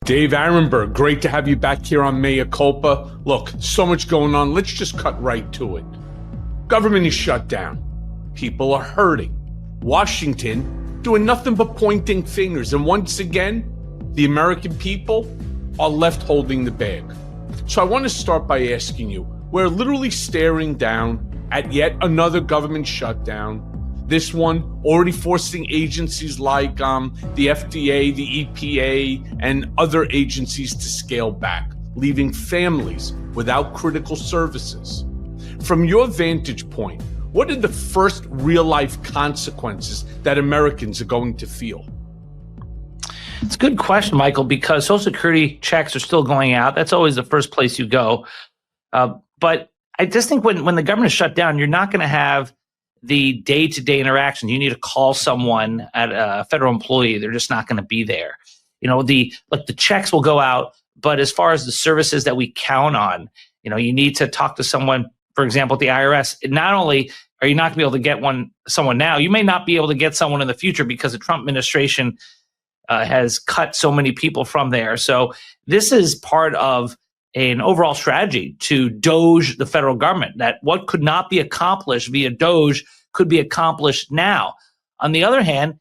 Dave Aronberg, great to have you back here on Mea Culpa. Look, so much going on. Let's just cut right to it. Government is shut down. People are hurting. Washington doing nothing but pointing fingers. And once again, the American people are left holding the bag. So I want to start by asking you, we're literally staring down at yet another government shutdown. This one already forcing agencies like the FDA, the EPA, and other agencies to scale back, leaving families without critical services. From your vantage point, what are the first real-life consequences that Americans are going to feel? It's a good question, Michael, because Social Security checks are still going out. That's always the first place you go. But I just think when the government is shut down, you're not going to have the day-to-day interaction. You need to call someone at a federal employee. They're just not going to be there. You know, the checks will go out, but as far as the services that we count on, you know, you need to talk to someone, for example, at the IRS. Not only are you not going to be able to get someone now, you may not be able to get someone in the future because the Trump administration has cut so many people from there. So this is part of an overall strategy to doge the federal government, that what could not be accomplished via doge could be accomplished now. On the other hand,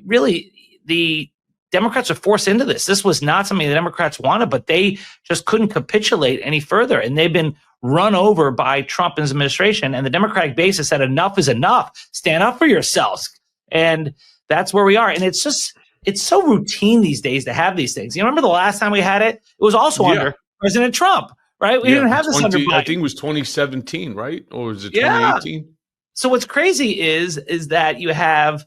really, the Democrats are forced into this. This was not something the Democrats wanted, but they just couldn't capitulate any further. And they've been run over by Trump and his administration. And the Democratic base has said enough is enough. Stand up for yourselves. And that's where we are. And it's so routine these days to have these things. You remember the last time we had it? It was also under President Trump, right? We didn't have this under Biden. I think it was 2017, right? Or was it 2018? So what's crazy is that you have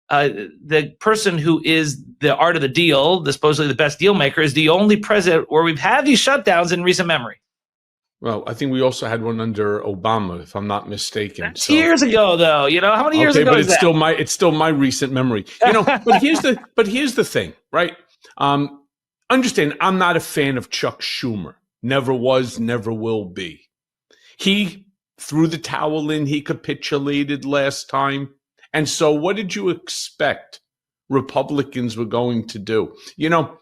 the person who is the art of the deal, supposedly the best deal maker, is the only president where we've had these shutdowns in recent memory. Well, I think we also had one under Obama, if I'm not mistaken. That's years ago, though. You know, how many years ago but is that? It's still my recent memory. You know, but here's the thing, right? Understand, I'm not a fan of Chuck Schumer. Never was, never will be. He threw the towel in. He capitulated last time. And so what did you expect Republicans were going to do? You know,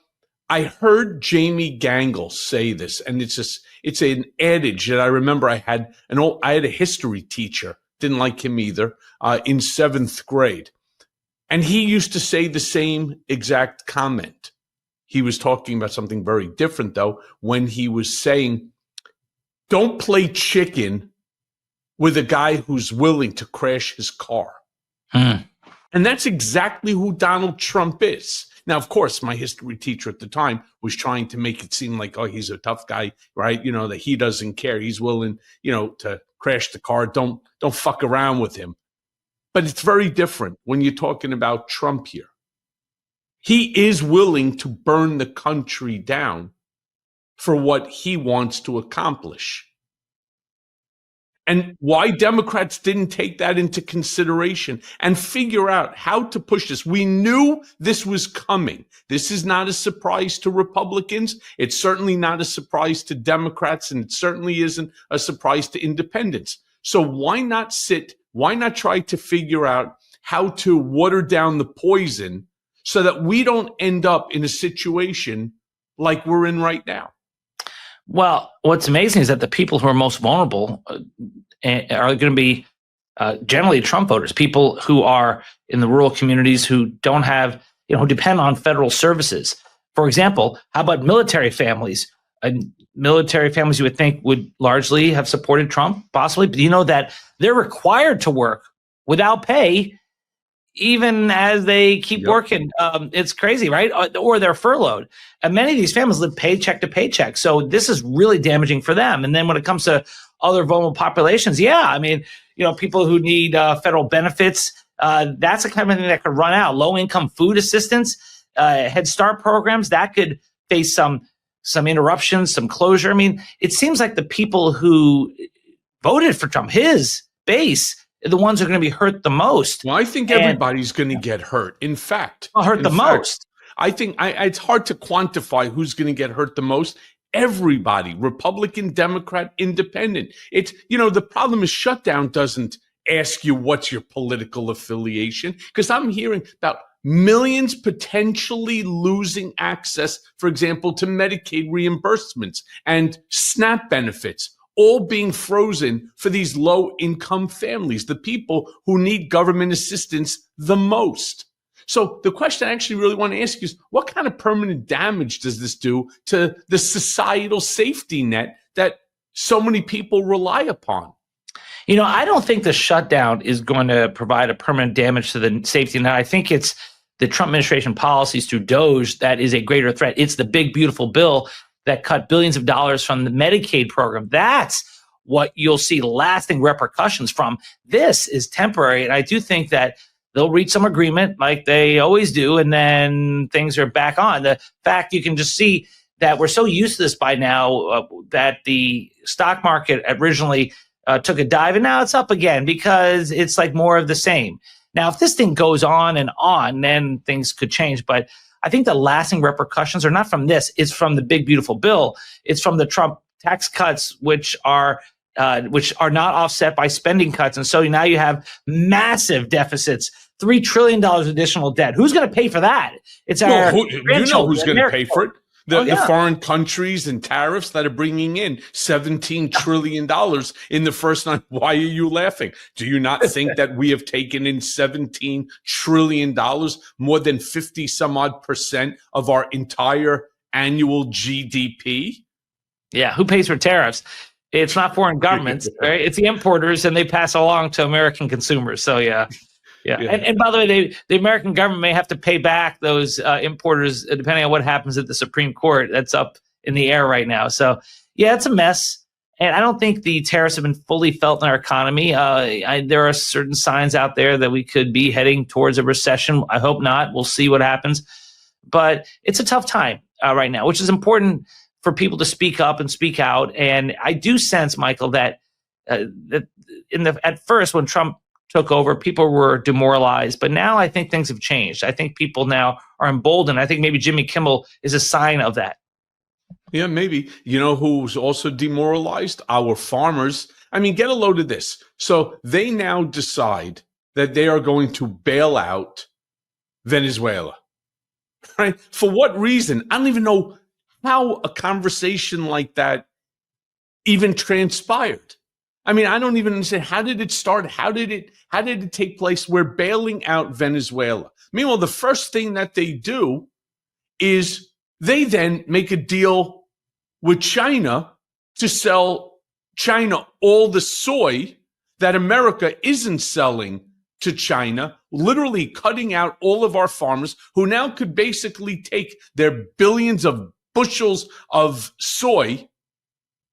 I heard Jamie Gangle say this, and it's an adage that I remember. I had a history teacher, didn't like him either, in 7th grade. And he used to say the same exact comment. He was talking about something very different, though, when he was saying, don't play chicken with a guy who's willing to crash his car. And that's exactly who Donald Trump is. Now, of course, my history teacher at the time was trying to make it seem like, oh, he's a tough guy, right? You know, that he doesn't care. He's willing, you know, to crash the car. Don't fuck around with him. But it's very different when you're talking about Trump here. He is willing to burn the country down for what he wants to accomplish. And why Democrats didn't take that into consideration and figure out how to push this. We knew this was coming. This is not a surprise to Republicans. It's certainly not a surprise to Democrats, and it certainly isn't a surprise to independents. So why not try to figure out how to water down the poison so that we don't end up in a situation like we're in right now? Well, what's amazing is that the people who are most vulnerable are going to be generally Trump voters, people who are in the rural communities who don't have, who depend on federal services. For example, how about military families? Military families you would think would largely have supported Trump, possibly, but you know that they're required to work without pay even as they keep working. It's crazy, right? Or they're furloughed. And many of these families live paycheck to paycheck. So this is really damaging for them. And then when it comes to other vulnerable populations, people who need federal benefits, that's the kind of thing that could run out. Low-income food assistance, Head Start programs, that could face some interruptions, some closure. I mean, it seems like the people who voted for Trump, his base, the ones who are going to be hurt the most. Well, I think everybody's going to get hurt. In fact, most. I think it's hard to quantify who's going to get hurt the most. Everybody, Republican, Democrat, Independent. It's, the problem is shutdown doesn't ask you what's your political affiliation, because I'm hearing about millions potentially losing access, for example, to Medicaid reimbursements and SNAP benefits, all being frozen for these low-income families, the people who need government assistance the most. So the question I actually really want to ask you is, what kind of permanent damage does this do to the societal safety net that so many people rely upon? I don't think the shutdown is going to provide a permanent damage to the safety net. I think it's the Trump administration policies through DOGE that is a greater threat. It's the big, beautiful bill that cut billions of dollars from the Medicaid program. That's what you'll see lasting repercussions from. This is temporary. And I do think that they'll reach some agreement like they always do, and then things are back on. The fact you can just see that we're so used to this by now that the stock market originally took a dive, and now it's up again because it's like more of the same. Now, if this thing goes on, then things could change. But I think the lasting repercussions are not from this. It's from the big, beautiful bill. It's from the Trump tax cuts, which are not offset by spending cuts. And so now you have massive deficits, $3 trillion additional debt. Who's going to pay for that? It's our who's going to pay for it. The foreign countries and tariffs that are bringing in $17 trillion in the first night. Why are you laughing? Do you not think that we have taken in $17 trillion, more than 50 some odd % of our entire annual GDP? Yeah, who pays for tariffs? It's not foreign governments, right? It's the importers, and they pass along to American consumers. So yeah. And by the way, the American government may have to pay back those importers depending on what happens at the Supreme Court. That's up in the air right now. So yeah, it's a mess. And I don't think the tariffs have been fully felt in our economy. There are certain signs out there that we could be heading towards a recession. I hope not. We'll see what happens. But it's a tough time right now, which is important for people to speak up and speak out. And I do sense, Michael, that at first when Trump took over, people were demoralized, but now I think things have changed. I think people now are emboldened. I think maybe Jimmy Kimmel is a sign of that. Yeah, maybe. You know who's also demoralized? Our farmers. I mean, get a load of this. So they now decide that they are going to bail out Venezuela. Right? For what reason? I don't even know how a conversation like that even transpired. I mean, I don't even understand. How did it start? How did it take place? We're bailing out Venezuela. Meanwhile, the first thing that they do is they then make a deal with China to sell China all the soy that America isn't selling to China, literally cutting out all of our farmers who now could basically take their billions of bushels of soy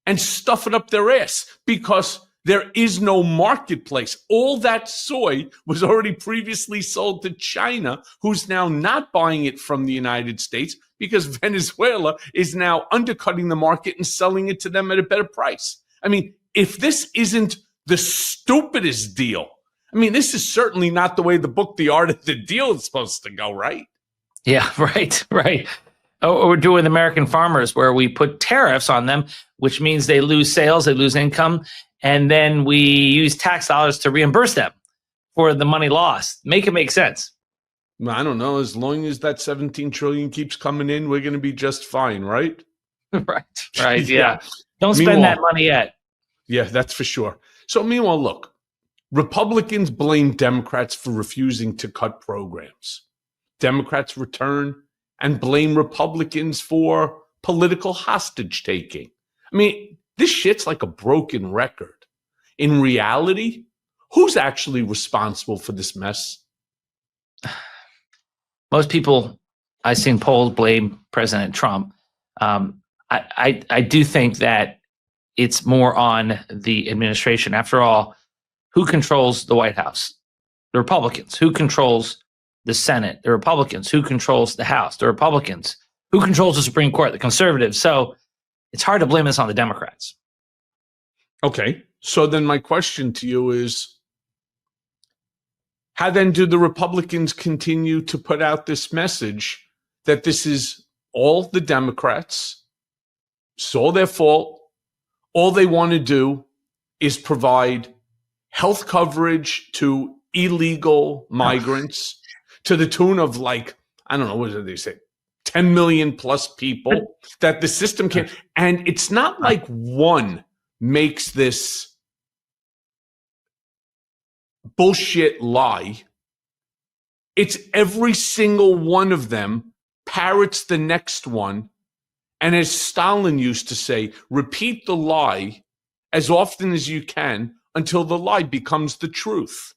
and stuff it up their ass because there is no marketplace. All that soy was already previously sold to China, who's now not buying it from the United States because Venezuela is now undercutting the market and selling it to them at a better price. I mean, if this isn't the stupidest deal, I mean, this is certainly not the way the book, The Art of the Deal, is supposed to go, right? Yeah, right. We're doing American farmers where we put tariffs on them, which means they lose sales, they lose income, and then we use tax dollars to reimburse them for the money lost. Make it make sense. I don't know. As long as that 17 trillion keeps coming in, we're going to be just fine, right? Right. Yeah. Don't spend that money yet. Yeah, that's for sure. So meanwhile, look, Republicans blame Democrats for refusing to cut programs. Democrats return and blame Republicans for political hostage taking. I mean, this shit's like a broken record. In reality, who's actually responsible for this mess? Most people I've seen polls blame President Trump. I do think that it's more on the administration. After all, who controls the White House? The Republicans. Who controls the Senate? The Republicans. Who controls the House? The Republicans. Who controls the Supreme Court? The conservatives. So it's hard to blame this on the Democrats. Okay. So then my question to you is, how then do the Republicans continue to put out this message that this is all the Democrats, it's all their fault, all they want to do is provide health coverage to illegal migrants, to the tune of like, I don't know, what did they say? 10 million plus people that the system can't. And it's not like one makes this bullshit lie. It's every single one of them parrots the next one. And as Stalin used to say, repeat the lie as often as you can until the lie becomes the truth.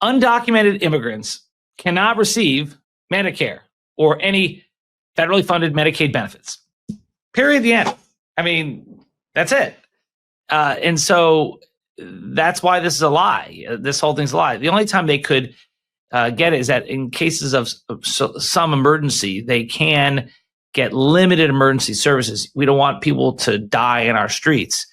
Undocumented immigrants cannot receive Medicare or any federally funded Medicaid benefits. Period. The end. I mean, that's it. And so that's why this is a lie. This whole thing's a lie. The only time they could get it is that in cases of some emergency, they can get limited emergency services. We don't want people to die in our streets.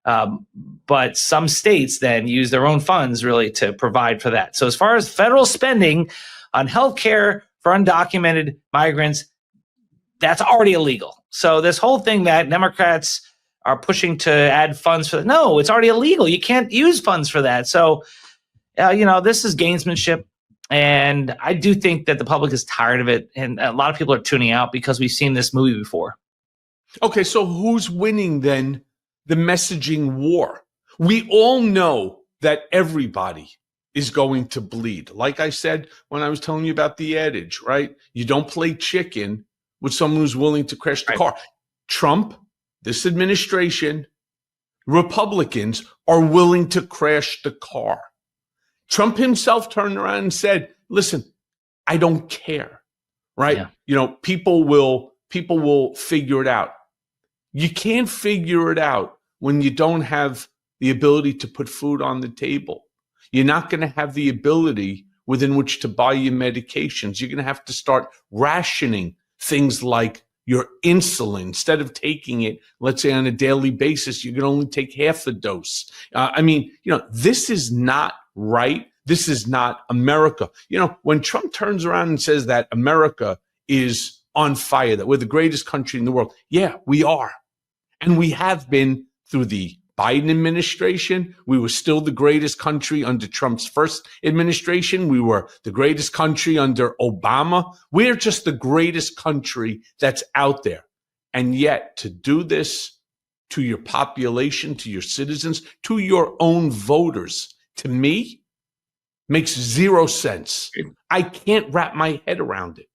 But some states then use their own funds really to provide for that. So as far as federal spending on healthcare for undocumented migrants, that's already illegal. So this whole thing that Democrats are pushing to add funds for that, no, it's already illegal. You can't use funds for that. So, this is gamesmanship. And I do think that the public is tired of it. And a lot of people are tuning out because we've seen this movie before. Okay, so who's winning then the messaging war? We all know that everybody is going to bleed. Like I said when I was telling you about the adage, right? You don't play chicken with someone who's willing to crash the car. Trump, this administration, Republicans are willing to crash the car. Trump himself turned around and said, listen, I don't care, right? Yeah. People will figure it out. You can't figure it out when you don't have the ability to put food on the table. You're not going to have the ability within which to buy your medications. You're going to have to start rationing things like your insulin. Instead of taking it, let's say on a daily basis, you can only take half a dose. This is not right. This is not America. When Trump turns around and says that America is on fire, that we're the greatest country in the world. Yeah, we are. And we have been through the Biden administration. We were still the greatest country under Trump's first administration. We were the greatest country under Obama. We're just the greatest country that's out there. And yet to do this to your population, to your citizens, to your own voters, to me, makes zero sense. I can't wrap my head around it.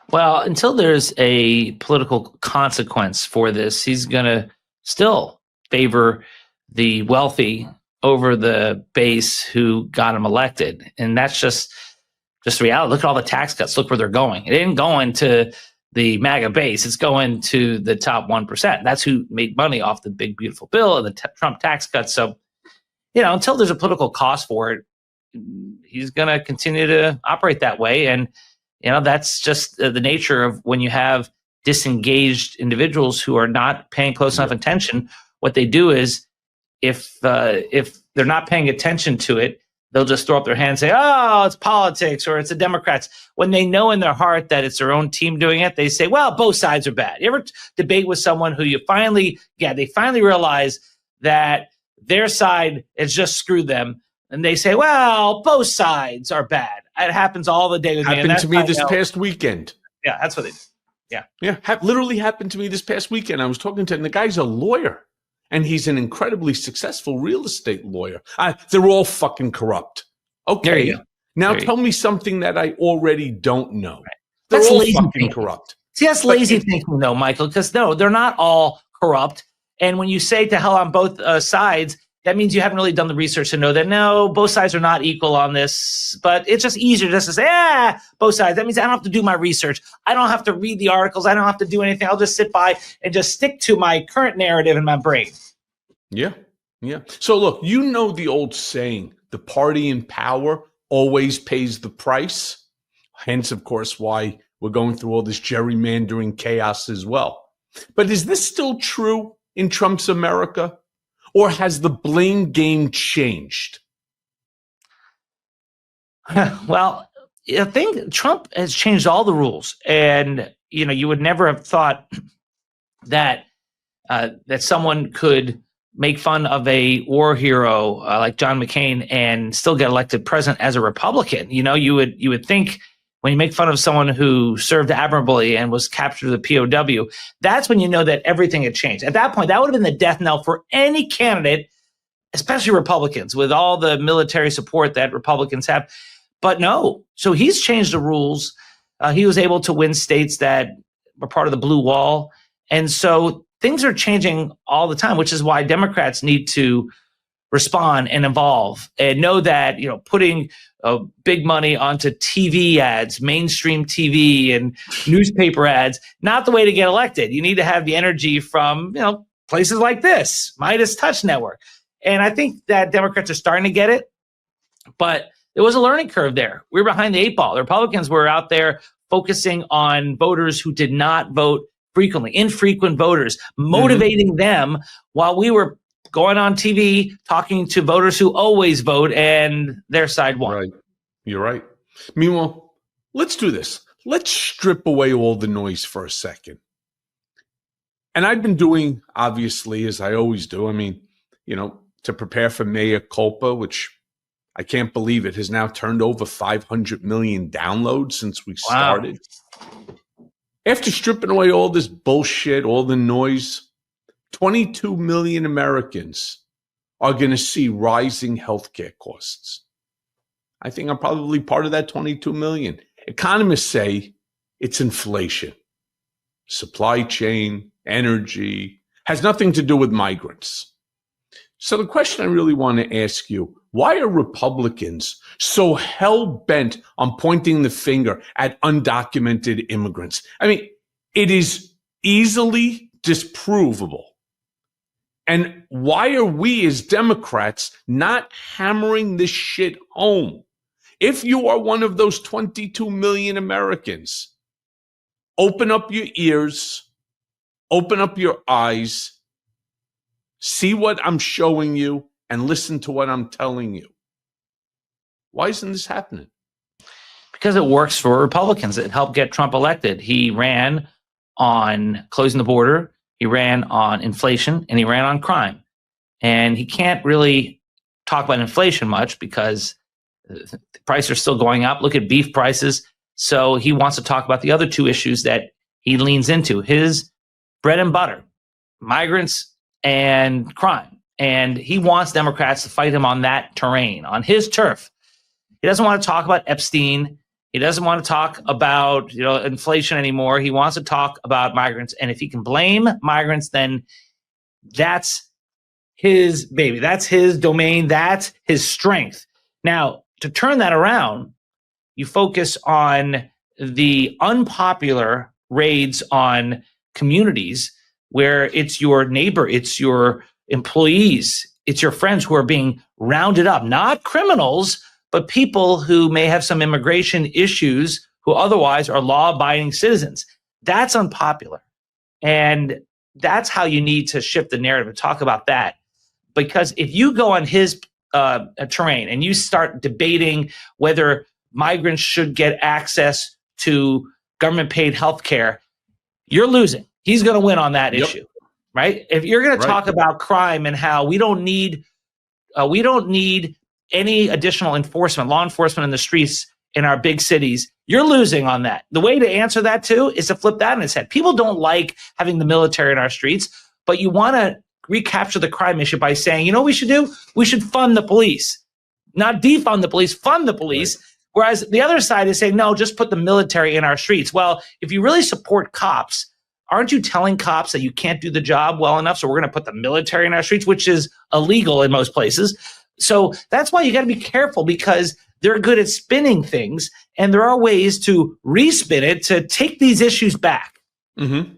Well, until there's a political consequence for this, he's going to still favor the wealthy over the base who got him elected. And that's just the reality. Look at all the tax cuts. Look where they're going. It ain't going to the MAGA base. It's going to the top 1%. That's who made money off the big, beautiful bill and the Trump tax cuts. So, until there's a political cost for it, he's going to continue to operate that way. And, that's just the nature of when you have disengaged individuals who are not paying close enough attention. What they do is, if they're not paying attention to it, they'll just throw up their hands and say, oh, it's politics or it's the Democrats. When they know in their heart that it's their own team doing it, they say, well, both sides are bad. You ever debate with someone who they finally realize that their side has just screwed them, and they say, well, both sides are bad. It happens all the day with me. Happened to me this past weekend. Yeah, that's what they do. Yeah. Literally happened to me this past weekend. I was talking to him, and the guy's a lawyer. And he's an incredibly successful real estate lawyer. They're all fucking corrupt. Okay. There you go. Now tell me something that I already don't know. Right. They're That's all lazy fucking thinking. corrupt. See, that's lazy thinking, though, Michael, because no, they're not all corrupt. And when you say to hell on both sides, that means you haven't really done the research to know that, no, both sides are not equal on this. But it's just easier just to say, both sides. That means I don't have to do my research. I don't have to read the articles. I don't have to do anything. I'll just sit by and just stick to my current narrative in my brain. Yeah. So look, the old saying, the party in power always pays the price. Hence, of course, why we're going through all this gerrymandering chaos as well. But is this still true in Trump's America? Or has the blame game changed? Well, I think Trump has changed all the rules. And, you would never have thought that that someone could make fun of a war hero like John McCain and still get elected president as a Republican. You know, you would think when you make fun of someone who served admirably and was captured as a POW, that's when you know that everything had changed. At that point, that would have been the death knell for any candidate, especially Republicans, with all the military support that Republicans have. But no, so he's changed the rules. He was able to win states that were part of the blue wall. And so things are changing all the time, which is why Democrats need to respond and evolve and know that, you know, putting big money onto TV ads, mainstream TV and newspaper ads, not the way to get elected. You need to have the energy from, you know, places like this, MeidasTouch Network. And I think that Democrats are starting to get it, but there was a learning curve there. We were behind the eight ball. The Republicans were out there focusing on voters who did not vote frequently, infrequent voters, motivating them while we were going on TV, talking to voters who always vote, and their side won. Right. You're right. Meanwhile, let's do this. Let's strip away all the noise for a second. And I've been doing, obviously, as I always do, I mean, you know, to prepare for Mea Culpa, which I can't believe it has now turned over 500 million downloads since we started. After stripping away all this bullshit, all the noise, 22 million Americans are going to see rising healthcare costs. I think I'm probably part of that 22 million. Economists say it's inflation, supply chain, energy, has nothing to do with migrants. So the question I really want to ask you, why are Republicans so hell-bent on pointing the finger at undocumented immigrants? I mean, it is easily disprovable. And why are we as Democrats not hammering this shit home? If you are one of those 22 million Americans, open up your ears, open up your eyes, see what I'm showing you, and listen to what I'm telling you. Why isn't this happening? Because it works for Republicans. It helped get Trump elected. He ran on closing the border, he ran on inflation, and he ran on crime. And he can't really talk about inflation much because the prices are still going up. Look at beef prices. So he wants to talk about the other two issues that he leans into, his bread and butter, migrants and crime. And he wants Democrats to fight him on that terrain, on his turf. He doesn't want to talk about Epstein. He doesn't want to talk about, you know, inflation anymore. He wants to talk about migrants. And if he can blame migrants, then that's his baby. That's his domain. That's his strength. Now, to turn that around, you focus on the unpopular raids on communities where it's your neighbor, it's your employees, it's your friends who are being rounded up, not criminals, but people who may have some immigration issues who otherwise are law-abiding citizens. That's unpopular. And that's how you need to shift the narrative and talk about that. Because if you go on his terrain and you start debating whether migrants should get access to government-paid health care, you're losing. He's going to win on that issue, right? If you're going to talk about crime and how we don't need any additional enforcement, law enforcement in the streets in our big cities, you're losing on that. The way to answer that too is to flip that on its head. People don't like having the military in our streets, but you want to recapture the crime issue by saying, you know what we should do? We should fund the police, not defund the police, fund the police. Right. Whereas the other side is saying, no, just put the military in our streets. Well, if you really support cops, aren't you telling cops that you can't do the job well enough? So we're going to put the military in our streets, which is illegal in most places. So that's why you got to be careful, because they're good at spinning things, and there are ways to respin it to take these issues back. Mm-hmm.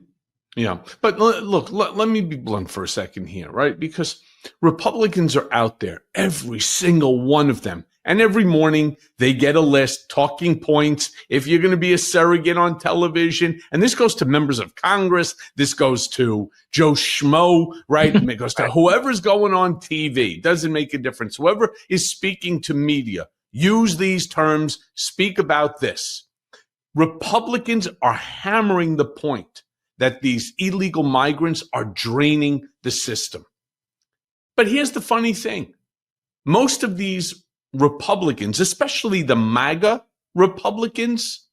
Yeah. But look, let me be blunt for a second here, right? Because Republicans are out there, every single one of them. And every morning they get a list, talking points, if you're going to be a surrogate on television. And this goes to members of Congress. This goes to Joe Schmo, right? It goes to whoever's going on TV. Doesn't make a difference. Whoever is speaking to media, use these terms, speak about this. Republicans are hammering the point that these illegal migrants are draining the system. But here's the funny thing. Most of these Republicans, especially the MAGA Republicans,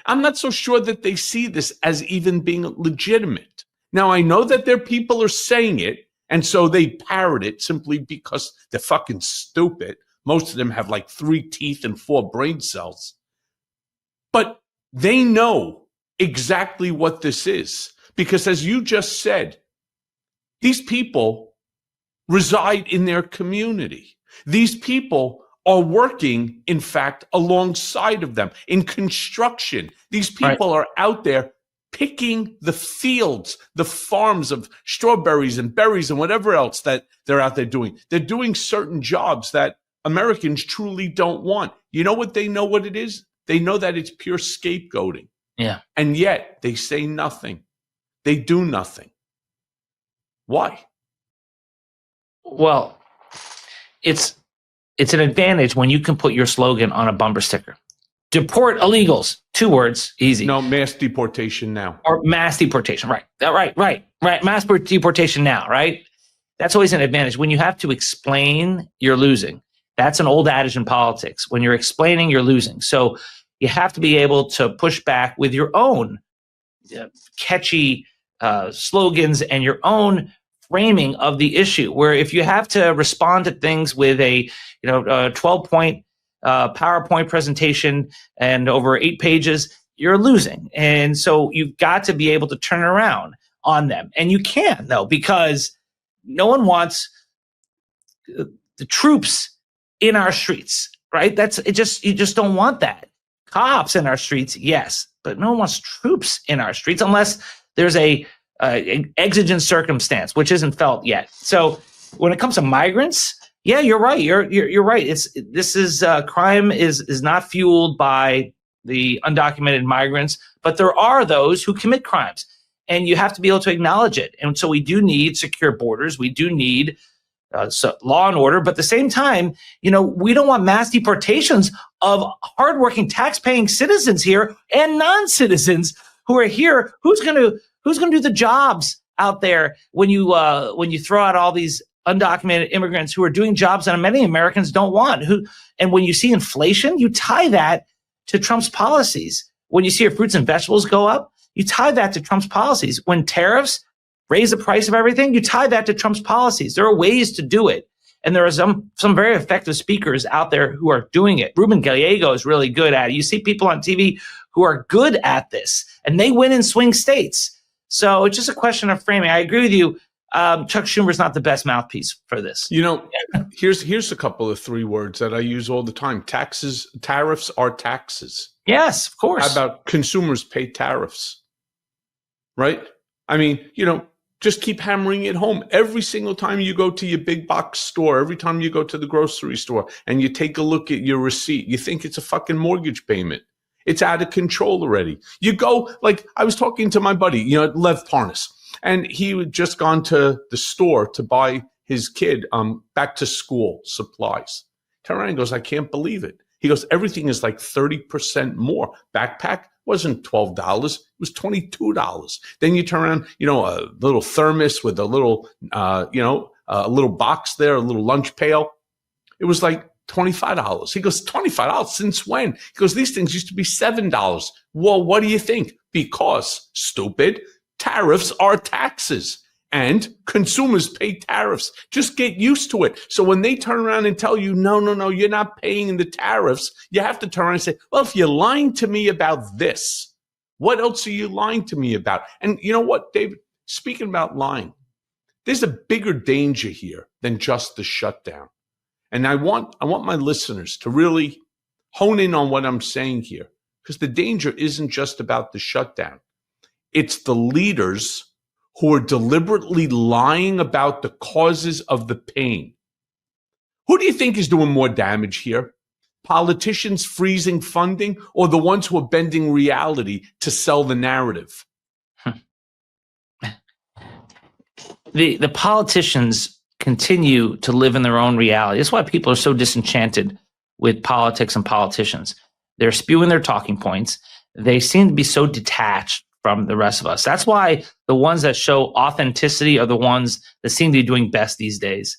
I'm not so sure that they see this as even being legitimate. Now, I know that their people are saying it, and so they parrot it simply because they're fucking stupid. Most of them have like 3 teeth and 4 brain cells. But they know exactly what this is. Because as you just said, these people reside in their community. These people are working, in fact, alongside of them in construction. These people are out there picking the fields, the farms of strawberries and berries and whatever else that they're out there doing. They're doing certain jobs that Americans truly don't want. You know what they know what it is? They know that it's pure scapegoating. Yeah. And yet they say nothing. They do nothing. Why? Well, it's an advantage when you can put your slogan on a bumper sticker. Deport illegals. 2 words, easy. No, mass deportation now. Or mass deportation, right. Right. Mass deportation now, right? That's always an advantage. When you have to explain, you're losing. That's an old adage in politics. When you're explaining, you're losing. So you have to be able to push back with your own catchy slogans and your own framing of the issue, where if you have to respond to things with a 12-point PowerPoint presentation and over 8 pages, you're losing. And so you've got to be able to turn around on them. And you can, though, because no one wants the troops in our streets, right? You just don't want that. Cops in our streets, yes, but no one wants troops in our streets unless there's a exigent circumstance, which isn't felt yet. So when it comes to migrants, yeah, you're right. You're right. Crime is not fueled by the undocumented migrants, but there are those who commit crimes, and you have to be able to acknowledge it. And so we do need secure borders. We do need law and order, but at the same time, we don't want mass deportations of hardworking, tax-paying citizens here and non-citizens who are here. Who's going to do the jobs out there when you throw out all these undocumented immigrants who are doing jobs that many Americans don't want? And when you see inflation, you tie that to Trump's policies. When you see your fruits and vegetables go up, you tie that to Trump's policies. When tariffs raise the price of everything, you tie that to Trump's policies. There are ways to do it. And there are some very effective speakers out there who are doing it. Ruben Gallego is really good at it. You see people on TV who are good at this, and they win in swing states. So it's just a question of framing. I agree with you. Chuck Schumer's not the best mouthpiece for this. Here's a couple of 3 words that I use all the time. Tariffs are taxes. Yes, of course. How about consumers pay tariffs? Right? I mean, just keep hammering it home. Every single time you go to your big box store, every time you go to the grocery store and you take a look at your receipt, you think it's a fucking mortgage payment. It's out of control already. You go, like I was talking to my buddy, Lev Parnas, and he had just gone to the store to buy his kid back to school supplies. Turn around and goes, I can't believe it. He goes, everything is like 30% more. Backpack wasn't $12, it was $22. Then you turn around, a little thermos with a little, a little box there, a little lunch pail. It was like $25. He goes, $25? Since when? He goes, these things used to be $7. Well, what do you think? Because, stupid, tariffs are taxes. And consumers pay tariffs. Just get used to it. So when they turn around and tell you, no, you're not paying the tariffs, you have to turn around and say, well, if you're lying to me about this, what else are you lying to me about? And you know what, David, speaking about lying, there's a bigger danger here than just the shutdown. And I want my listeners to really hone in on what I'm saying here, because the danger isn't just about the shutdown. It's the leaders who are deliberately lying about the causes of the pain. Who do you think is doing more damage here? Politicians freezing funding, or the ones who are bending reality to sell the narrative? The politicians continue to live in their own reality. That's why people are so disenchanted with politics and politicians. They're spewing their talking points. They seem to be so detached from the rest of us. That's why the ones that show authenticity are the ones that seem to be doing best these days.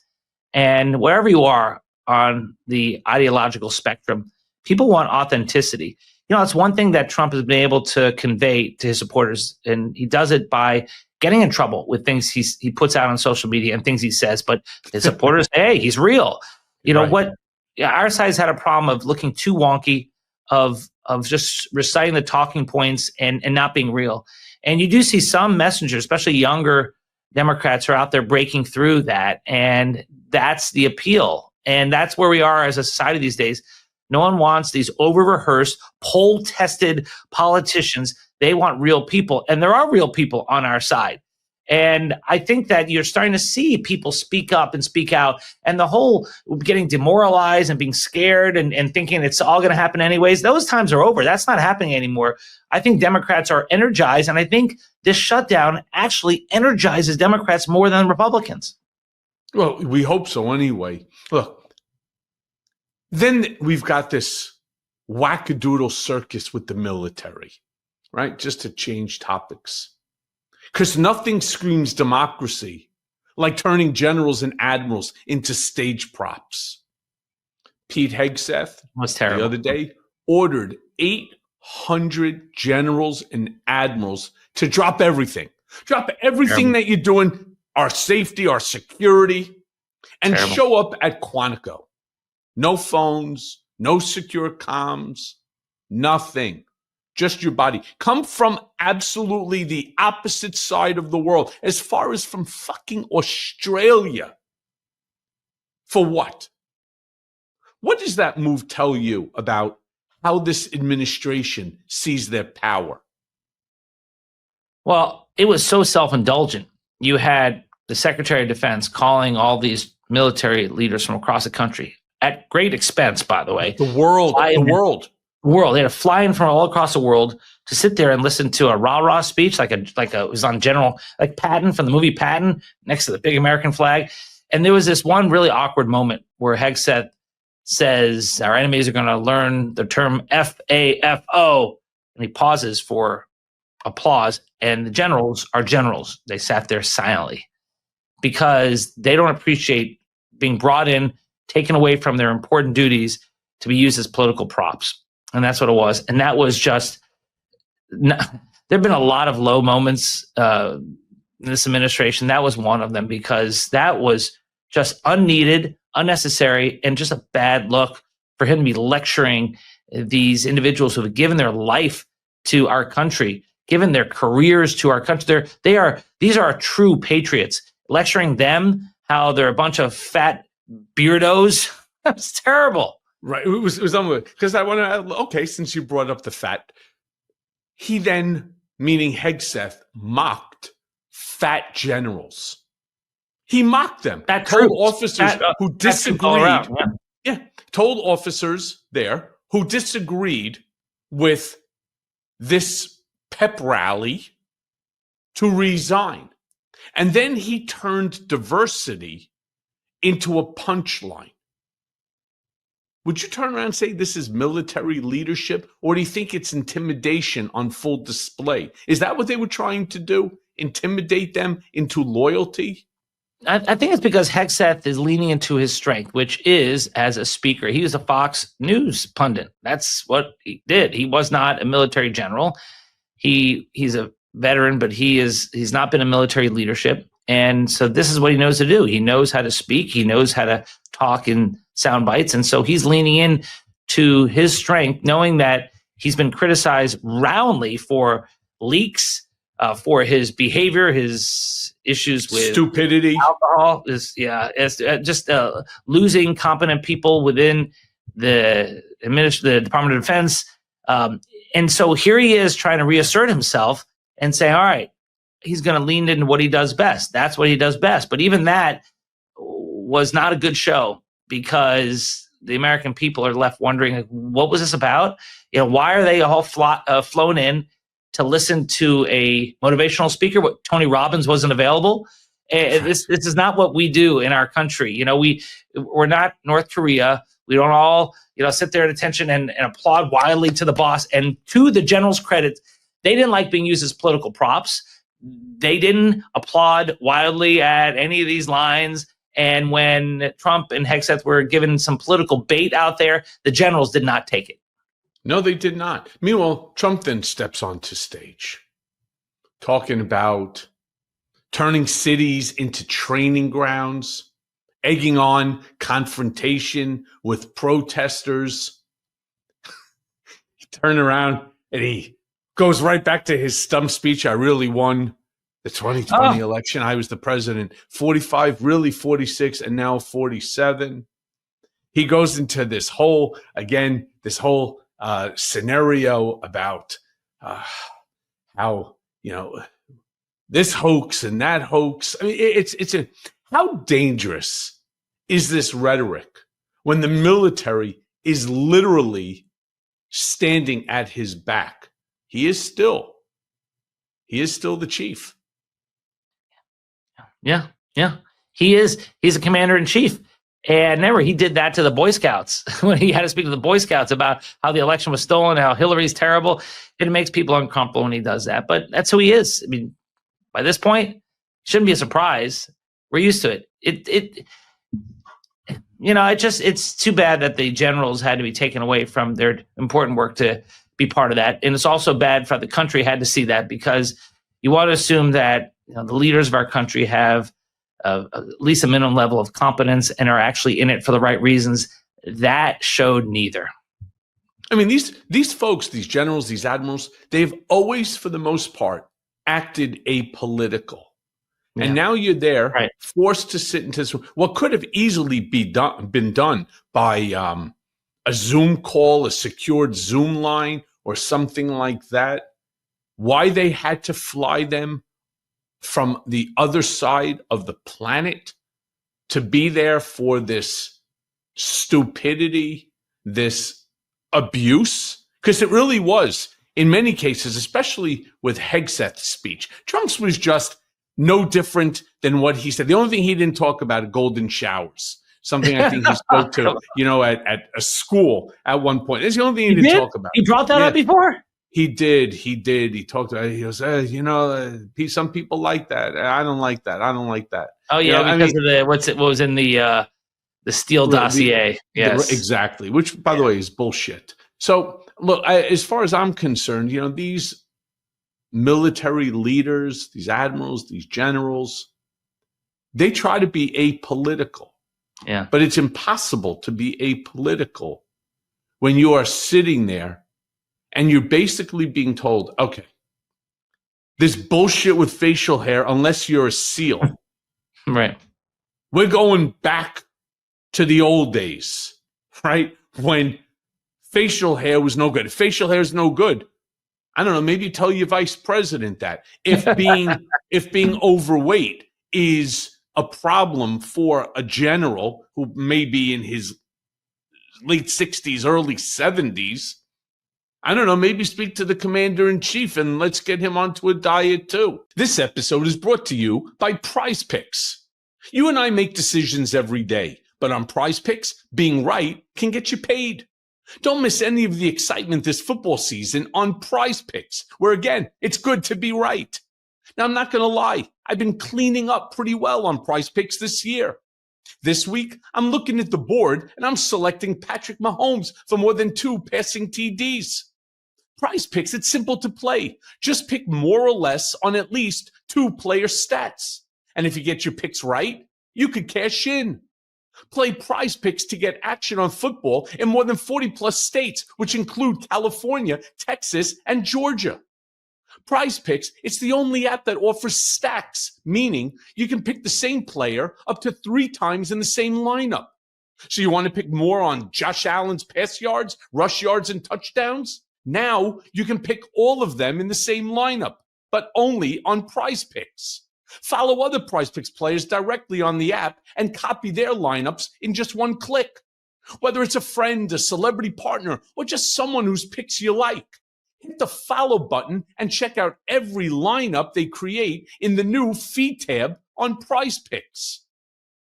And wherever you are on the ideological spectrum, people want authenticity. It's one thing that Trump has been able to convey to his supporters, and he does it by getting in trouble with things he puts out on social media and things he says. But his supporters, hey, he's real. Our side's had a problem of looking too wonky, of just reciting the talking points and not being real. And you do see some messengers, especially younger Democrats, are out there breaking through that. And that's the appeal. And that's where we are as a society these days. No one wants these over-rehearsed, poll-tested politicians. They want real people. And there are real people on our side. And I think that you're starting to see people speak up and speak out, and the whole getting demoralized and being scared and thinking it's all going to happen anyways. Those times are over. That's not happening anymore. I think Democrats are energized, and I think this shutdown actually energizes Democrats more than Republicans. Well, we hope so anyway. Look, then we've got this wackadoodle circus with the military, right? Just to change topics. Because nothing screams democracy like turning generals and admirals into stage props. Pete Hegseth, the other day, ordered 800 generals and admirals to drop everything. Drop everything that you're doing, our safety, our security, and show up at Quantico. No phones, no secure comms, nothing. Just your body. Come from absolutely the opposite side of the world, as far as from fucking Australia. For what? What does that move tell you about how this administration sees their power? Well, it was so self-indulgent. You had the Secretary of Defense calling all these military leaders from across the country, at great expense, by the way. The world. They had to fly in from all across the world to sit there and listen to a rah-rah speech, it was on General, like Patton from the movie Patton, next to the big American flag. And there was this one really awkward moment where Hegseth says, our enemies are going to learn the term FAFO. And he pauses for applause. And the generals are generals. They sat there silently because they don't appreciate being brought in, taken away from their important duties to be used as political props. And that's what it was. And that was just, there have been a lot of low moments in this administration. That was one of them, because that was just unneeded, unnecessary, and just a bad look for him to be lecturing these individuals who have given their life to our country, given their careers to our country. These are true patriots. Lecturing them how they're a bunch of fat beardos. That's terrible. Right. It was unbelievable. Because I want to, okay, since you brought up the fat, he then, meaning Hegseth, mocked fat generals. He mocked them. Told officers who disagreed. Told officers there who disagreed with this pep rally to resign. And then he turned diversity into a punchline. Would you turn around and say this is military leadership, or do you think it's intimidation on full display? Is that what they were trying to do? Intimidate them into loyalty? I think it's because Hegseth is leaning into his strength, which is as a speaker. He was a Fox News pundit. That's what he did. He was not a military general. He's a veteran, but he's not been in military leadership. And so this is what he knows to do. He knows how to speak. He knows how to talk in sound bites. And so he's leaning in to his strength, knowing that he's been criticized roundly for leaks, for his behavior, his issues with stupidity, alcohol, just losing competent people within the Department of Defense. And so here he is trying to reassert himself and say, all right, he's going to lean into what he does best. That's what he does best. But even that was not a good show, because the American people are left wondering, like, what was this about? Why are they all flown in to listen to a motivational speaker? What, Tony Robbins wasn't available? This is not what we do in our country. We're not North Korea. We don't all sit there at attention and applaud wildly to the boss. And to the general's credit, they didn't like being used as political props. They didn't applaud wildly at any of these lines. And when Trump and Hegseth were given some political bait out there, the generals did not take it. No, they did not. Meanwhile, Trump then steps onto stage talking about turning cities into training grounds, egging on confrontation with protesters. He turned around and he goes right back to his stump speech. I really won the 2020 election. I was the president. 45, really 46, and now 47. He goes into this whole scenario about how, this hoax and that hoax. I mean, how dangerous is this rhetoric when the military is literally standing at his back? He is still the chief. Yeah. He's a commander in chief. And remember, he did that to the Boy Scouts when he had to speak to the Boy Scouts about how the election was stolen, how Hillary's terrible. It makes people uncomfortable when he does that. But that's who he is. I mean, by this point, it shouldn't be a surprise. We're used to it. It's too bad that the generals had to be taken away from their important work to be part of that. And it's also bad for the country had to see that, because you want to assume that the leaders of our country have at least a minimum level of competence and are actually in it for the right reasons. That showed neither. I mean, these folks, these generals, these admirals, they've always, for the most part, acted apolitical. Yeah. And now you're there, right, forced to sit into what could have easily been done by a Zoom call, a secured Zoom line, or something like that. Why they had to fly them from the other side of the planet to be there for this stupidity, this abuse, because it really was, in many cases, especially with Hegseth's speech. Trump's was just no different than what he said. The only thing he didn't talk about are golden showers, something I think he spoke to, at a school at one point. That's the only thing he didn't talk about. He brought that up before? He did. He talked about it. He goes, some people like that. I don't like that. Oh, yeah, because of what was in the Steele dossier. Yes. Exactly, which, by the way, is bullshit. So, look, as far as I'm concerned, these military leaders, these admirals, these generals, they try to be apolitical. Yeah. But it's impossible to be apolitical when you are sitting there and you're basically being told, okay, this bullshit with facial hair, unless you're a SEAL. Right. We're going back to the old days, right? When facial hair was no good. If facial hair is no good, I don't know, maybe tell your vice president that. If being overweight is a problem for a general who may be in his late 60s, early 70s, I don't know, maybe speak to the commander-in-chief and let's get him onto a diet too. This episode is brought to you by Prize Picks. You and I make decisions every day, but on Prize Picks, being right can get you paid. Don't miss any of the excitement this football season on Prize Picks, where again, it's good to be right. Now, I'm not going to lie, I've been cleaning up pretty well on Prize Picks this year. This week, I'm looking at the board and I'm selecting Patrick Mahomes for more than 2 passing TDs. Prize Picks, it's simple to play. Just pick more or less on at least 2 player stats. And if you get your picks right, you could cash in. Play Prize Picks to get action on football in more than 40 plus states, which include California, Texas, and Georgia. Prize Picks, it's the only app that offers stacks, meaning you can pick the same player up to 3 times in the same lineup. So you want to pick more on Josh Allen's pass yards, rush yards, and touchdowns? Now you can pick all of them in the same lineup, but only on Prize Picks. Follow other Prize Picks players directly on the app and copy their lineups in just 1 click. Whether it's a friend, a celebrity partner, or just someone whose picks you like, hit the follow button and check out every lineup they create in the new feed tab on Prize Picks.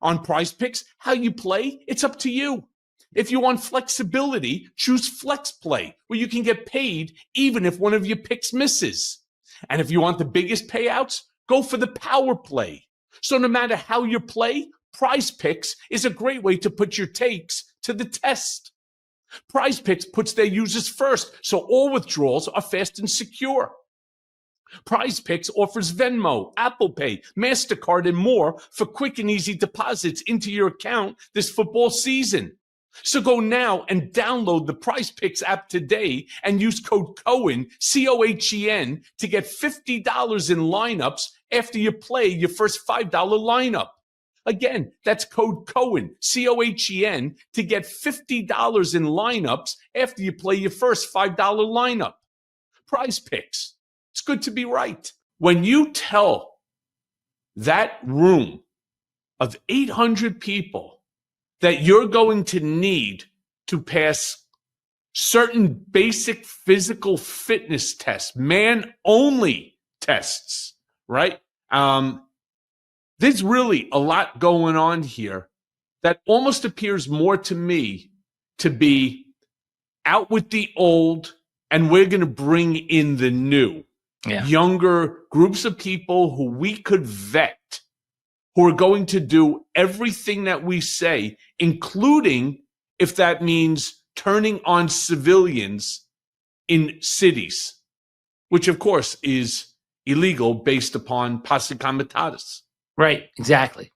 On Prize Picks, how you play, it's up to you. If you want flexibility, choose Flex Play, where you can get paid even if one of your picks misses. And if you want the biggest payouts, go for the Power Play. So no matter how you play, Prize Picks is a great way to put your takes to the test. Prize Picks puts their users first, so all withdrawals are fast and secure. Prize Picks offers Venmo, Apple Pay, MasterCard, and more for quick and easy deposits into your account this football season. So go now and download the Prize Picks app today and use code Cohen, COHEN, to get $50 in lineups after you play your first $5 lineup. Again, that's code Cohen, COHEN, to get $50 in lineups after you play your first $5 lineup. Prize Picks. It's good to be right. When you tell that room of 800 people that you're going to need to pass certain basic physical fitness tests, man-only tests, right? There's really a lot going on here that almost appears more to me to be out with the old and we're going to bring in the new. Yeah. Younger groups of people who we could vet, who are going to do everything that we say, including if that means turning on civilians in cities, which of course is illegal based upon posse comitatus. Right, exactly.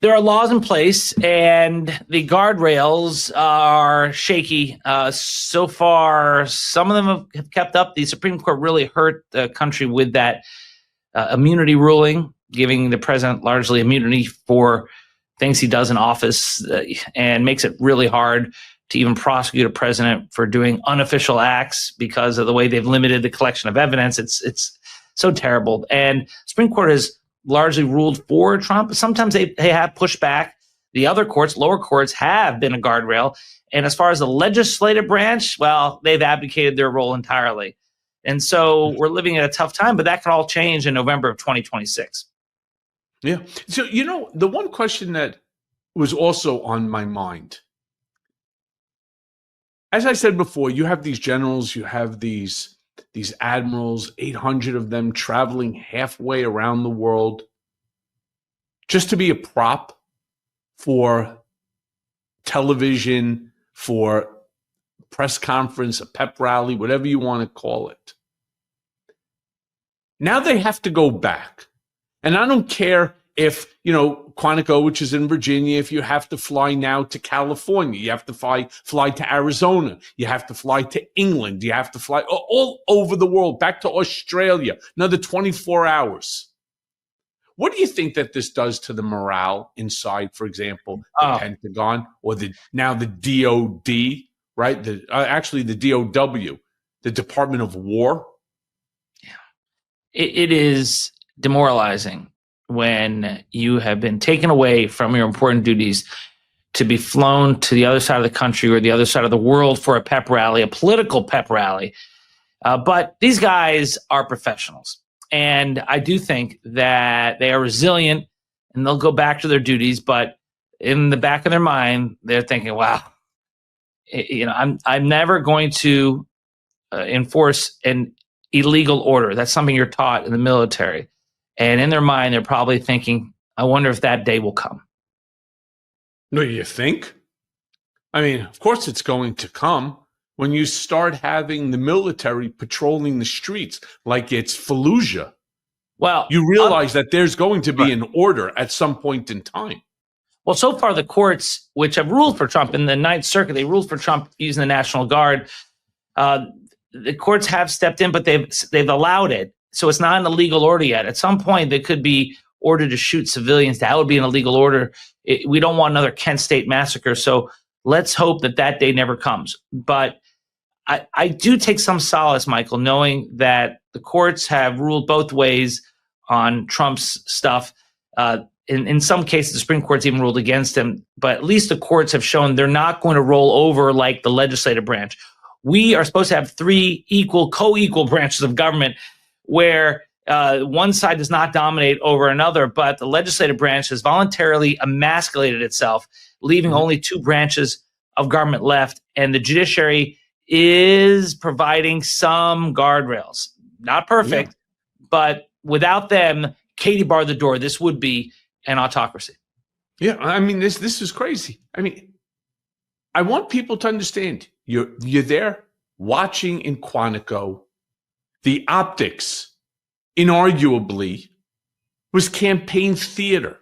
There are laws in place, and the guardrails are shaky. So far, some of them have kept up. The Supreme Court really hurt the country with that immunity ruling, giving the president largely immunity for things he does in office, and makes it really hard to even prosecute a president for doing unofficial acts because of the way they've limited the collection of evidence. It's so terrible. And Supreme Court has largely ruled for Trump. Sometimes they have pushed back. The other courts, lower courts, have been a guardrail. And as far as the legislative branch, well, they've abdicated their role entirely. And so we're living at a tough time, but that can all change in November of 2026. Yeah. So, the one question that was also on my mind, as I said before, you have these generals, you have these admirals, 800 of them traveling halfway around the world just to be a prop for television, for press conference, a pep rally, whatever you want to call it. Now they have to go back. And I don't care if, Quantico, which is in Virginia, if you have to fly now to California, you have to fly to Arizona, you have to fly to England, you have to fly all over the world, back to Australia, another 24 hours. What do you think that this does to the morale inside, for example, the Pentagon or the DOD, right? Actually the DOW, the Department of War? Yeah, it is demoralizing when you have been taken away from your important duties to be flown to the other side of the country or the other side of the world for a pep rally, a political pep rally. But these guys are professionals. And I do think that they are resilient and they'll go back to their duties. But in the back of their mind, they're thinking, wow, I'm never going to enforce an illegal order. That's something you're taught in the military. And in their mind, they're probably thinking, I wonder if that day will come. No, you think? I mean, of course it's going to come when you start having the military patrolling the streets like it's Fallujah. Well, you realize that there's going to be an order at some point in time. Well, so far the courts, which have ruled for Trump in the Ninth Circuit, they ruled for Trump using the National Guard. The courts have stepped in, but they've allowed it. So it's not an illegal order yet. At some point, they could be ordered to shoot civilians. That would be an illegal order. We don't want another Kent State massacre. So let's hope that day never comes. But I do take some solace, Michael, knowing that the courts have ruled both ways on Trump's stuff. In some cases, the Supreme Court's even ruled against him. But at least the courts have shown they're not going to roll over like the legislative branch. We are supposed to have three co-equal branches of government where one side does not dominate over another, but the legislative branch has voluntarily emasculated itself, leaving only two branches of government left. And the judiciary is providing some guardrails. Not perfect, but without them, Katie barred the door. This would be an autocracy. Yeah, I mean, this is crazy. I mean, I want people to understand you're there watching in Quantico. The optics, inarguably, was campaign theater.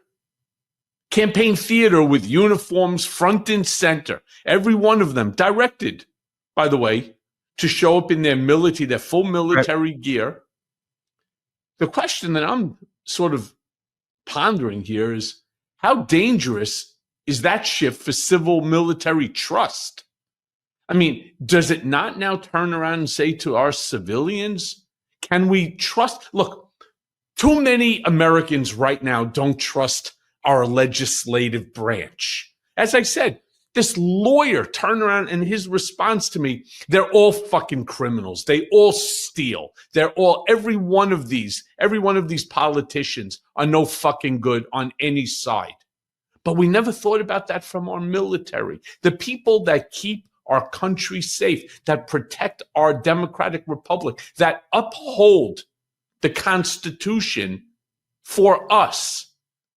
Campaign theater with uniforms front and center. Every one of them directed, by the way, to show up in their full military gear. The question that I'm sort of pondering here is, how dangerous is that shift for civil military trust? I mean, does it not now turn around and say to our civilians, can we trust? Look, too many Americans right now don't trust our legislative branch. As I said, this lawyer turned around and his response to me, they're all fucking criminals. They all steal. Every one of these politicians are no fucking good on any side. But we never thought about that from our military. The people that keep our country safe, that protect our democratic republic, that uphold the Constitution for us.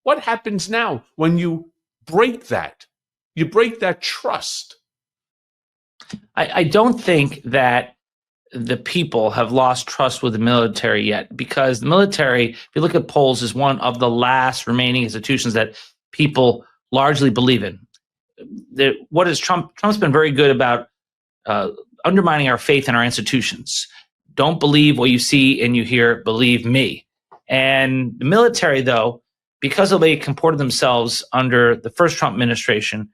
What happens now when you break that? You break that trust. I don't think that the people have lost trust with the military yet, because the military, if you look at polls, is one of the last remaining institutions that people largely believe in. What is Trump? Trump's been very good about undermining our faith in our institutions. Don't believe what you see and you hear, believe me. And the military, though, because of the way they comported themselves under the first Trump administration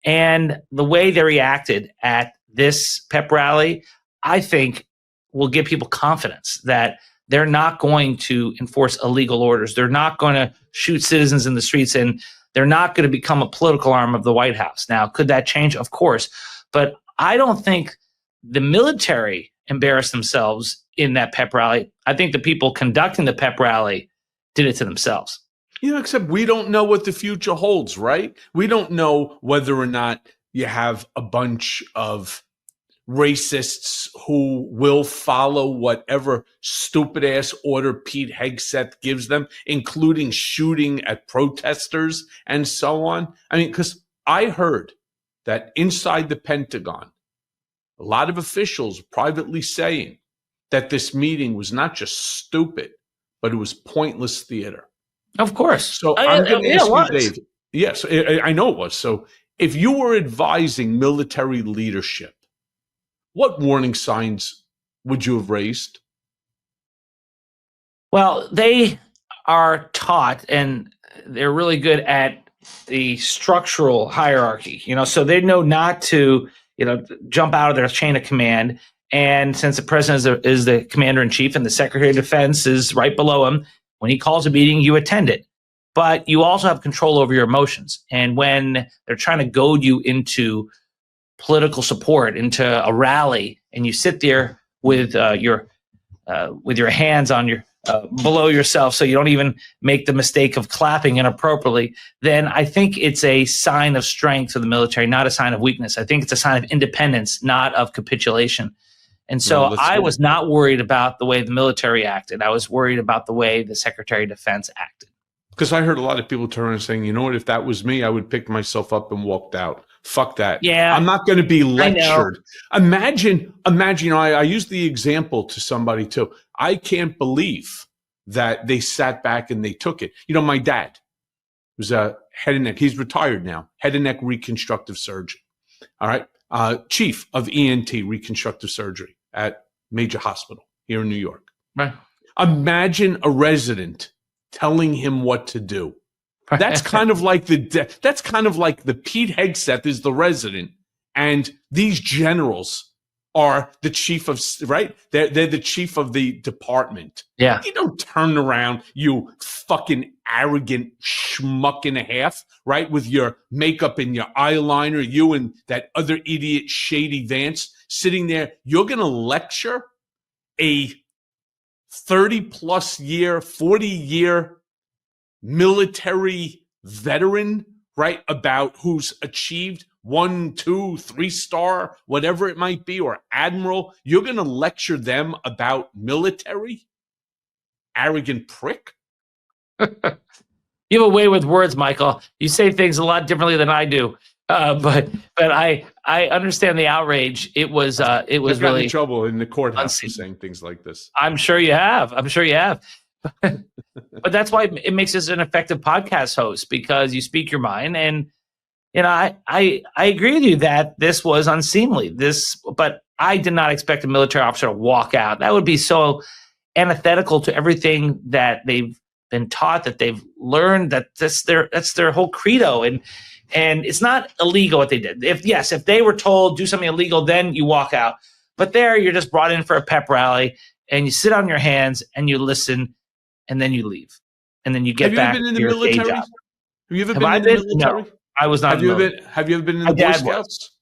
and the way they reacted at this pep rally, I think will give people confidence that they're not going to enforce illegal orders. They're not going to shoot citizens in the streets, and they're not going to become a political arm of the White House. Now, could that change? Of course. But I don't think the military embarrassed themselves in that pep rally. I think the people conducting the pep rally did it to themselves. Except we don't know what the future holds, right? We don't know whether or not you have a bunch of racists who will follow whatever stupid ass order Pete Hegseth gives them, including shooting at protesters and so on. I mean, because I heard that inside the Pentagon, a lot of officials privately saying that this meeting was not just stupid, but it was pointless theater. Of course. So I'm going to ask you, Dave. Yes, I know it was. So if you were advising military leadership, what warning signs would you have raised? Well, they are taught, and they're really good at the structural hierarchy, so they know not to, jump out of their chain of command. And since the president is the commander in chief and the secretary of defense is right below him, when he calls a meeting, you attend it. But you also have control over your emotions. And when they're trying to goad you into political support, into a rally, and you sit there with your hands on your below yourself, so you don't even make the mistake of clapping inappropriately, then I think it's a sign of strength for the military, not a sign of weakness. I think it's a sign of independence, not of capitulation. And so I was not worried about the way the military acted. I was worried about the way the Secretary of Defense acted. Because I heard a lot of people turn around saying, you know what, if that was me, I would pick myself up and walked out. Fuck that. Yeah. I'm not going to be lectured. Imagine, I used the example to somebody too. I can't believe that they sat back and they took it. My dad was a head and neck. He's retired now. Head and neck reconstructive surgeon. All right. Chief of ENT reconstructive surgery at major hospital here in New York. Right. Imagine a resident telling him what to do. That's kind of like the Pete Hegseth is the resident, and these generals are the chief of, right? They're the chief of the department. Yeah. You don't turn around, you fucking arrogant schmuck and a half, right? With your makeup and your eyeliner, you and that other idiot Shady Vance sitting there. You're going to lecture a 30-plus year, 40-year military veteran, right, about who's achieved 1, 2, 3-star, whatever it might be, or admiral. You're going to lecture them about military? Arrogant prick. You have a way with words, Michael. You say things a lot differently than I do. But I understand the outrage. It was I've gotten really in trouble in the courthouse for saying things like this. I'm sure you have. But that's why it makes us an effective podcast host, because you speak your mind. And I agree with you that this was unseemly. But I did not expect a military officer to walk out. That would be so antithetical to everything that they've been taught, that they've learned, that's their whole credo. And it's not illegal what they did. If they were told do something illegal, then you walk out. But there, you're just brought in for a pep rally, and you sit on your hands and you listen, and then you leave, and then you get back to your day job. Have you ever been in the military? No, I was not. Have you ever been in the Boy Scouts?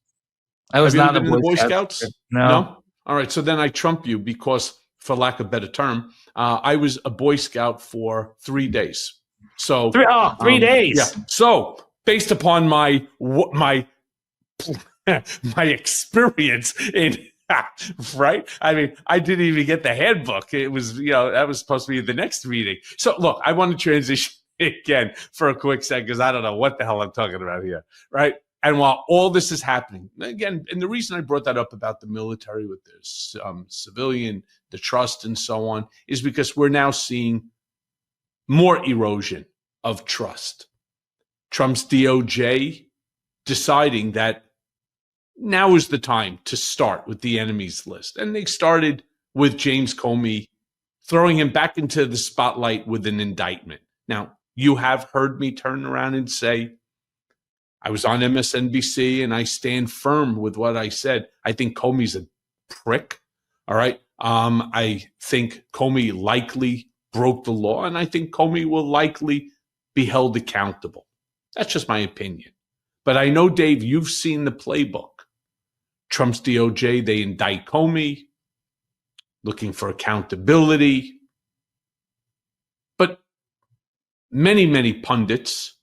I was not in the Boy Scouts. No. All right. So then I trump you because, for lack of a better term, I was a Boy Scout for 3 days. So 3 days. Yeah. So based upon my experience in right, I mean, I didn't even get the handbook. It was that was supposed to be the next reading. So look, I want to transition again for a quick second because I don't know what the hell I'm talking about here, right? And while all this is happening, again, and the reason I brought that up about the military with this civilian, the trust and so on, is because we're now seeing more erosion of trust. Trump's DOJ deciding that now is the time to start with the enemies list. And they started with James Comey, throwing him back into the spotlight with an indictment. Now, you have heard me turn around and say, I was on MSNBC and I stand firm with what I said. I think Comey's a prick. All right. I think Comey likely broke the law, and I think Comey will likely be held accountable. That's just my opinion. But I know, Dave, you've seen the playbook. Trump's DOJ, they indict Comey, looking for accountability. But many, many pundits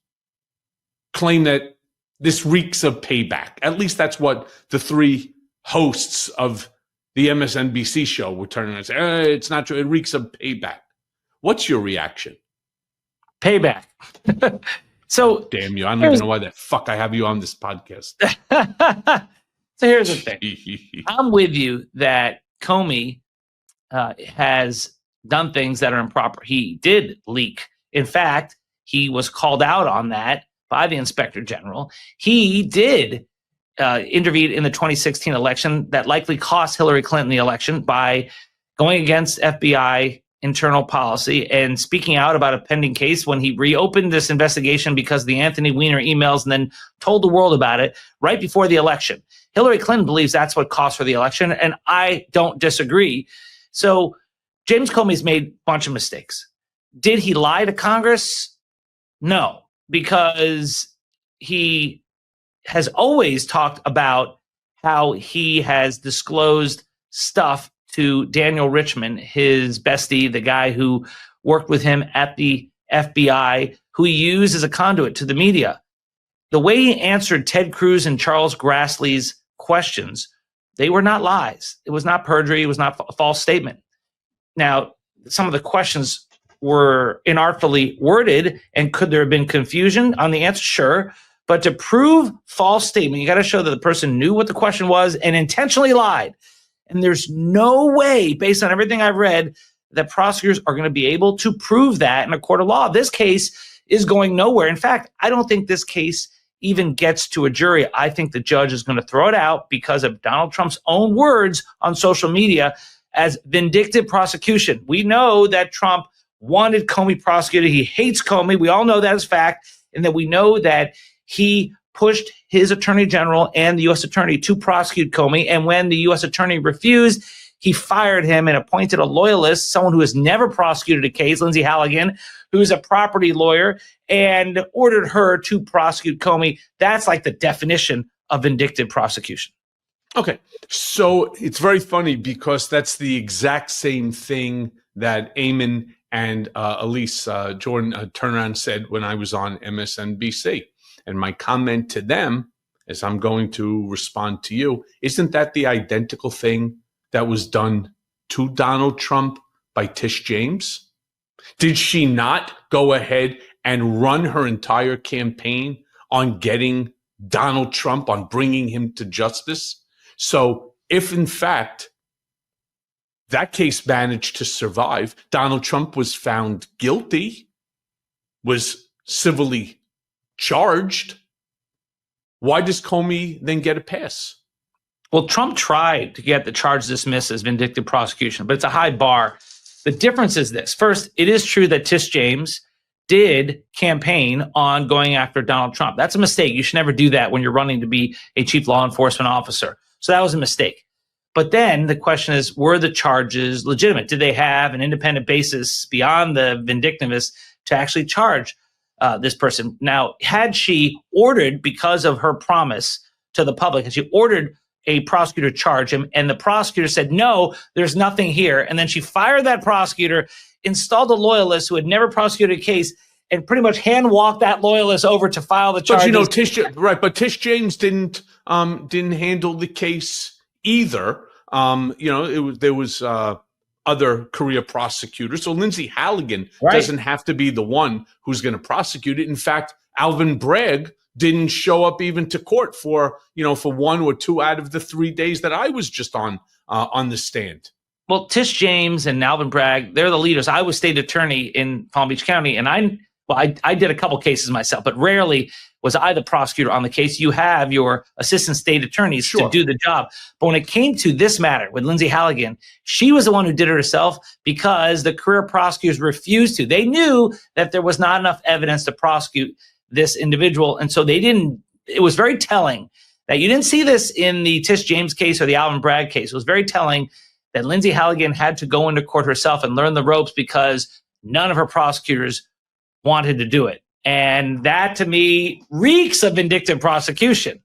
claim that this reeks of payback. At least that's what the three hosts of the MSNBC show were turning around and saying, it's not true. It reeks of payback. What's your reaction? Payback. So damn you. I don't even know why the fuck I have you on this podcast. So here's the thing. I'm with you that Comey has done things that are improper. He did leak. In fact, he was called out on that by the Inspector General. He did intervene in the 2016 election that likely cost Hillary Clinton the election by going against FBI internal policy and speaking out about a pending case when he reopened this investigation because of the Anthony Weiner emails and then told the world about it right before the election. Hillary Clinton believes that's what cost her the election, and I don't disagree. So James Comey's made a bunch of mistakes. Did he lie to Congress? No, because he has always talked about how he has disclosed stuff to Daniel Richman, his bestie, the guy who worked with him at the FBI, who he used as a conduit to the media. The way he answered Ted Cruz and Charles Grassley's questions, they were not lies. It was not perjury. It was not a false statement. Now, some of the questions were inartfully worded, and could there have been confusion on the answer? Sure. But to prove false statement, you got to show that the person knew what the question was and intentionally lied. And there's no way, based on everything I've read, that prosecutors are going to be able to prove that in a court of law. This case is going nowhere. In fact, I don't think this case even gets to a jury. I think the judge is going to throw it out because of Donald Trump's own words on social media as vindictive prosecution. We know that Trump wanted Comey prosecuted. He hates Comey. We all know that as fact. And that we know that he pushed his attorney general and the U.S. attorney to prosecute Comey. And when the U.S. attorney refused, he fired him and appointed a loyalist, someone who has never prosecuted a case, Lindsay Halligan, who's a property lawyer, and ordered her to prosecute Comey. That's like the definition of vindictive prosecution. Okay. So it's very funny because that's the exact same thing that Eamon and Elise Jordan turned around and said when I was on MSNBC. And my comment to them, as I'm going to respond to you, isn't that the identical thing that was done to Donald Trump by Tish James? Did she not go ahead and run her entire campaign on getting Donald Trump, on bringing him to justice. So if in fact that case managed to survive, Donald Trump was found guilty, was civilly charged, why does Comey then get a pass? Well, Trump tried to get the charge dismissed as vindictive prosecution, but it's a high bar. The difference is this. First, it is true that Tish James did campaign on going after Donald Trump. That's a mistake. You should never do that when you're running to be a chief law enforcement officer. So that was a mistake. But then the question is, were the charges legitimate? Did they have an independent basis beyond the vindictiveness to actually charge this person? Now, had she ordered, because of her promise to the public, and she ordered a prosecutor charge him, and the prosecutor said, no, there's nothing here. And then she fired that prosecutor, installed a loyalist who had never prosecuted a case, and pretty much hand walked that loyalist over to file the charges. But but Tish James didn't handle the case either. There was other career prosecutors. So Lindsay Halligan doesn't have to be the one who's going to prosecute it. In fact, Alvin Bragg didn't show up even to court for 1 or 2 out of the 3 days that I was just on the stand. Well, Tish James and Alvin Bragg, they're the leaders. I was state attorney in Palm Beach County, and I did a couple cases myself, but rarely was I the prosecutor on the case. You have your assistant state attorneys to do the job. But when it came to this matter with Lindsay Halligan, she was the one who did it herself because the career prosecutors refused to. They knew that there was not enough evidence to prosecute this individual, and so they didn't. It was very telling that you didn't see this in the Tish James case or the Alvin Bragg case. It was very telling that Lindsay Halligan had to go into court herself and learn the ropes because none of her prosecutors wanted to do it. And that, to me, reeks of vindictive prosecution.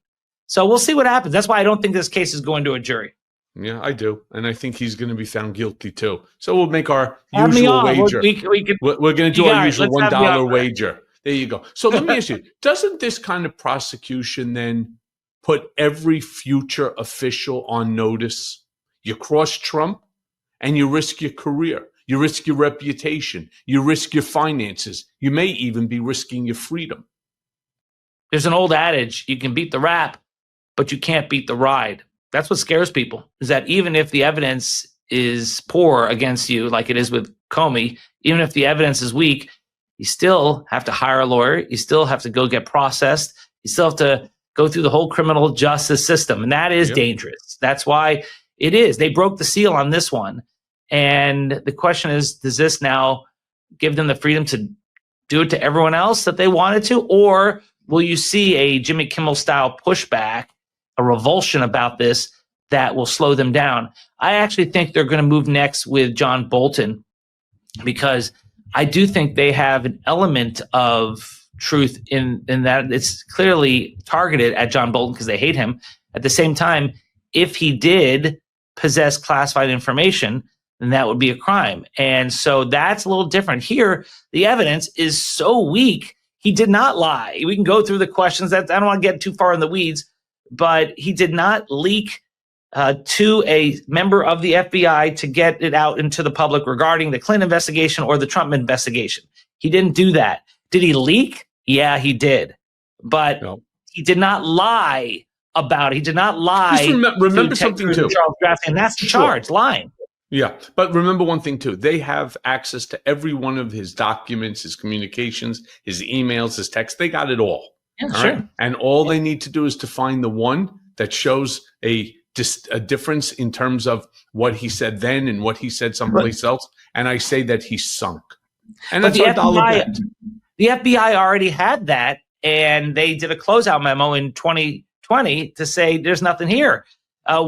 So we'll see what happens. That's why I don't think this case is going to a jury. Yeah, I do. And I think he's going to be found guilty, too. So we'll make our usual wager. We're going to do our usual $1 wager. There you go. So let me ask you, doesn't this kind of prosecution then put every future official on notice? You cross Trump and you risk your career. You risk your reputation. You risk your finances. You may even be risking your freedom. There's an old adage, you can beat the rap, but you can't beat the ride. That's what scares people, is that even if the evidence is poor against you, like it is with Comey, even if the evidence is weak, you still have to hire a lawyer. You still have to go get processed. You still have to go through the whole criminal justice system. And that is dangerous. That's why it is. They broke the seal on this one. And the question is, does this now give them the freedom to do it to everyone else that they wanted to? Or will you see a Jimmy Kimmel style pushback, a revulsion about this that will slow them down? I actually think they're going to move next with John Bolton, because I do think they have an element of truth in that it's clearly targeted at John Bolton because they hate him. At the same time, if he did possess classified information, then that would be a crime. And so that's a little different. Here, the evidence is so weak. He did not lie. We can go through the questions. That I don't want to get too far in the weeds, but he did not leak to a member of the FBI to get it out into the public regarding the Clinton investigation or the Trump investigation. He didn't do that. Did he leak? Yeah, he did. But he did not lie about it. He did not lie. Just remember something too. Charles Grafton, and that's the charge, lying. Yeah, but remember one thing too. They have access to every one of his documents, his communications, his emails, his texts. They got it all. Yeah, sure. Right? And all they need to do is to find the one that shows a difference in terms of what he said then and what he said someplace else. And I say that he's sunk. And that's our dollar bet. The FBI already had that, and they did a closeout memo in 2020 to say there's nothing here.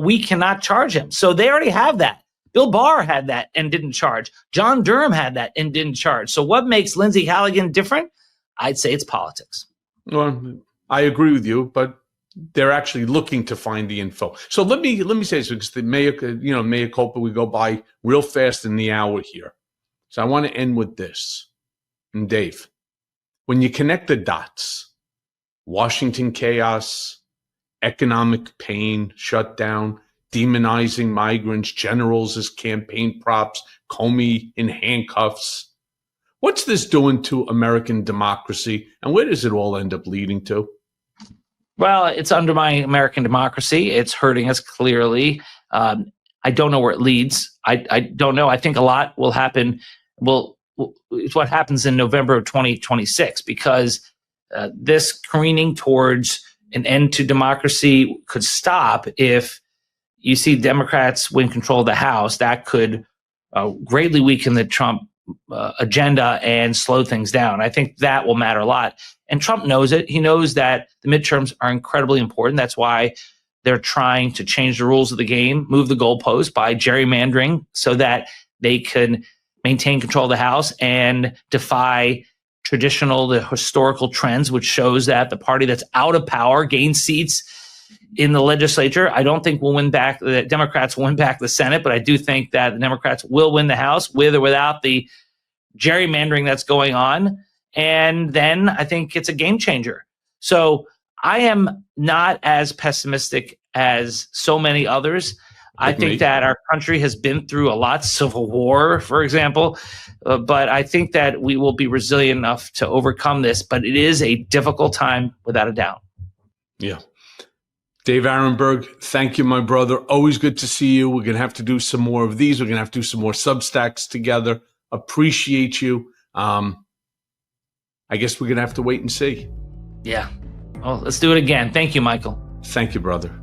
We cannot charge him. So they already have that. Bill Barr had that and didn't charge. John Durham had that and didn't charge. So what makes Lindsay Halligan different? I'd say it's politics. Well, I agree with you, but they're actually looking to find the info. So let me say this, because the Mea Culpa, we go by real fast in the hour here. So I want to end with this. And Dave, when you connect the dots, Washington chaos, economic pain, shutdown, demonizing migrants, generals as campaign props, Comey in handcuffs, What's this doing to American democracy, and where does it all end up leading to? Well, it's undermining American democracy. It's hurting us clearly. I don't know where it leads. I don't know. I think a lot will happen. It's what happens in November of 2026, because this careening towards an end to democracy could stop if you see Democrats win control of the House. That could greatly weaken the Trump agenda and slow things down. I think that will matter a lot. And Trump knows it. He knows that the midterms are incredibly important. That's why they're trying to change the rules of the game, move the goalpost by gerrymandering so that they can maintain control of the House and defy the historical trends, which shows that the party that's out of power gains seats in the legislature. I don't think the Democrats will win back the Senate, but I do think that the Democrats will win the House with or without the gerrymandering that's going on. And then I think it's a game changer. So I am not as pessimistic as so many others. I think that our country has been through a lot, civil war, for example, but I think that we will be resilient enough to overcome this. But it is a difficult time, without a doubt. Yeah. Dave Aronberg, thank you, my brother. Always good to see you. We're going to have to do some more of these. We're going to have to do some more Substacks together. Appreciate you. I guess we're going to have to wait and see. Yeah. Well, let's do it again. Thank you, Michael. Thank you, brother.